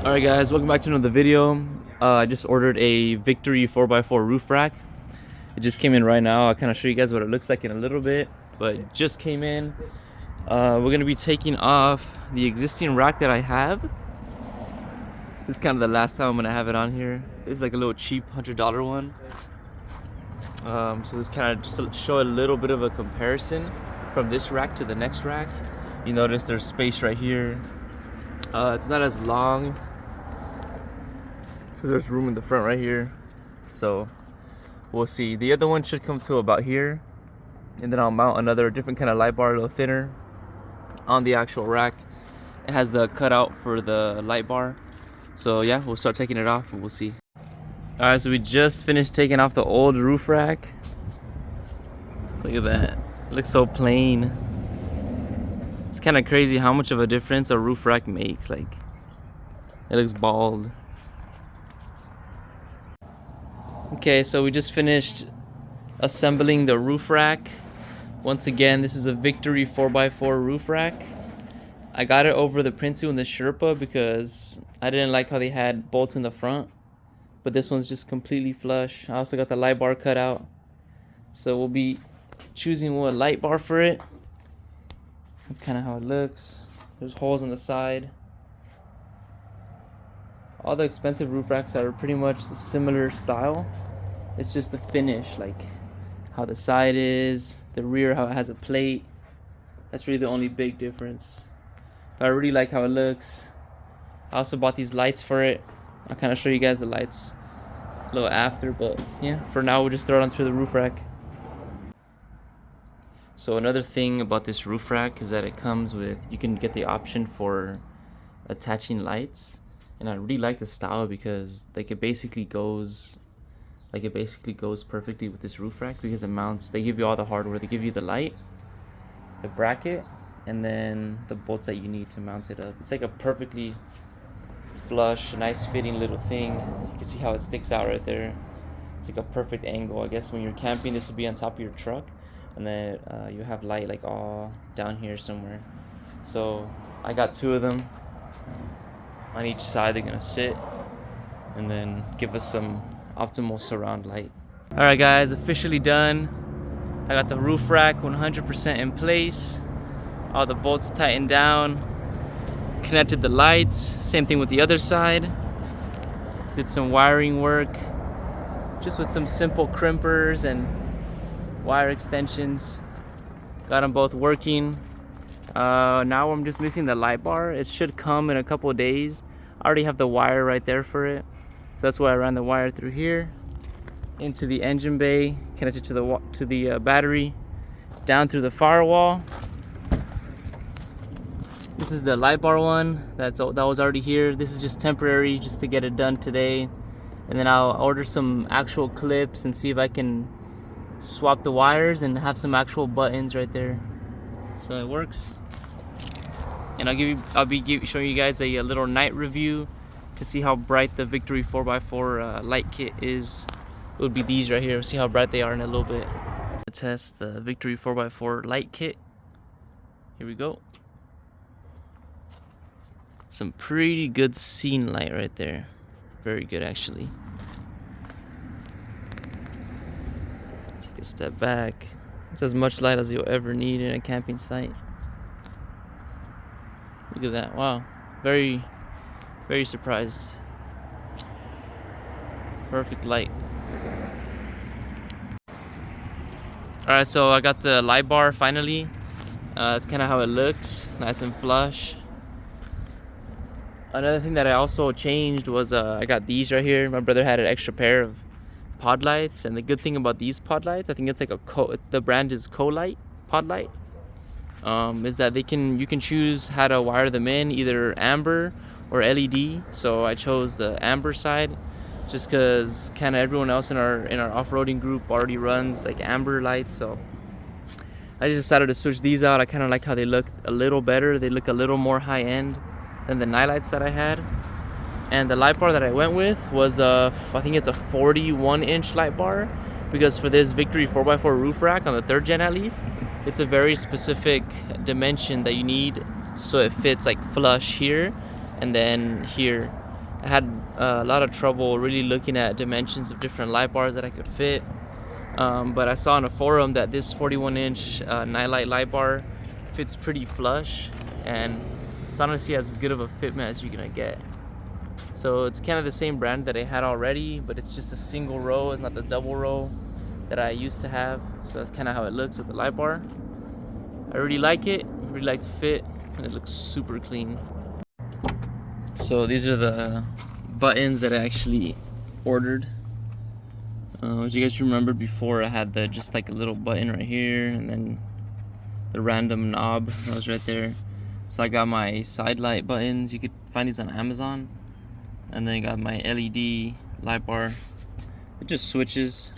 Alright guys, welcome back to another video. I just ordered a Victory 4x4 roof rack. It just came in right now. I'll kind of show you guys what it looks like in a little bit, but it just came in. We're going to be taking off the existing rack that I have. This is kind of the last time I'm going to have it on here. This is like a little cheap $100 one. So this kind of just to show a little bit of a comparison from this rack to the next rack. You notice there's space right here. It's not as long because there's room in the front right here, so we'll see. The other one should come to about here, and then I'll mount another different kind of light bar, a little thinner, on the actual rack. It has the cutout for the light bar, so yeah, we'll start taking it off and we'll see. All right, so we just finished taking off the old roof rack. Look at that, it looks so plain. It's kind of crazy how much of a difference a roof rack makes. Like, it looks bald. Okay, so we just finished assembling the roof rack. Once again, this is a Victory 4x4 roof rack. I got it over the Prinsu and the Sherpa because I didn't like how they had bolts in the front, but this one's just completely flush. I also got the light bar cut out, so we'll be choosing what light bar for it. That's kind of how it looks. There's holes on the side. All the expensive roof racks are pretty much the similar style. It's just the finish, like how the side is, the rear, how it has a plate. That's really the only big difference. But I really like how it looks. I also bought these lights for it. I'll kind of show you guys the lights a little after, but yeah, for now we'll just throw it onto the roof rack. So another thing about this roof rack is that it comes with, you can get the option for attaching lights. And I really like the style because like it basically goes perfectly with this roof rack because it mounts. They give you all the hardware. They give you the light, the bracket, and then the bolts that you need to mount it up. It's like a perfectly flush, nice fitting little thing. You can see how it sticks out right there. It's like a perfect angle. I guess when you're camping, this will be on top of your truck, and then you have light like all down here somewhere. So I got two of them. On each side, they're gonna sit and then give us some optimal surround light. All right guys, officially done. I got the roof rack 100% in place, all the bolts tightened down, connected the lights, same thing with the other side. Did some wiring work just with some simple crimpers and wire extensions. Got them both working. Now I'm just missing the light bar. It should come in a couple of days. I already have the wire right there for it, so that's why I ran the wire through here into the engine bay, connected to the battery, down through the firewall. This is the light bar one that was already here. This is just temporary, just to get it done today, and then I'll order some actual clips and see if I can swap the wires and have some actual buttons right there. So it works. And I'll be showing you guys a little night review to see how bright the Victory 4x4 light kit is. It would be these right here. See how bright they are in a little bit. Let's test the Victory 4x4 light kit. Here we go. Some pretty good scene light right there. Very good actually. Take a step back. It's as much light as you'll ever need in a camping site. Look at that, wow. Very, very surprised. Perfect light. Alright, so I got the light bar finally. That's kind of how it looks, nice and flush. Another thing that I also changed was I got these right here. My brother had an extra pair of pod lights, and the good thing about these pod lights, I think it's like the brand is Colight pod light, is that you can choose how to wire them in, either amber or LED. So I chose the amber side just because kind of everyone else in our off-roading group already runs like amber lights, so I just decided to switch these out. I kind of like how they look a little better. They look a little more high-end than the Nilights that I had. And the light bar that I went with was I think it's a 41-inch light bar, because for this Victory 4x4 roof rack, on the 3rd gen at least, it's a very specific dimension that you need so it fits like flush here and then here. I had a lot of trouble really looking at dimensions of different light bars that I could fit. But I saw on a forum that this 41-inch Nilight light bar fits pretty flush, and it's honestly as good of a fitment as you're gonna get. So it's kind of the same brand that I had already, but it's just a single row. It's not the double row that I used to have. So that's kind of how it looks with the light bar. I really like it, really like the fit, and it looks super clean. So these are the buttons that I actually ordered. As you guys remember before, I had just like a little button right here, and then the random knob that was right there. So I got my side light buttons. You could find these on Amazon. And then I got my LED light bar. It just switches,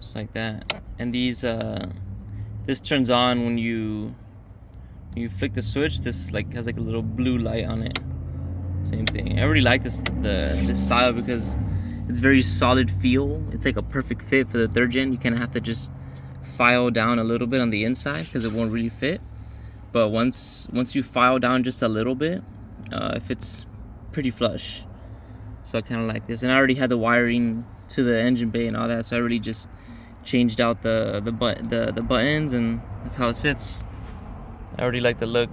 just like that. And these, this turns on when you flick the switch. This has like a little blue light on it. Same thing. I really like this style because it's very solid feel. It's like a perfect fit for the 3rd gen. You kind of have to just file down a little bit on the inside because it won't really fit. But once you file down just a little bit, it fits pretty flush. So I kind of like this. And I already had the wiring to the engine bay and all that, so I really just changed out the buttons, and that's how it sits. I already like the look.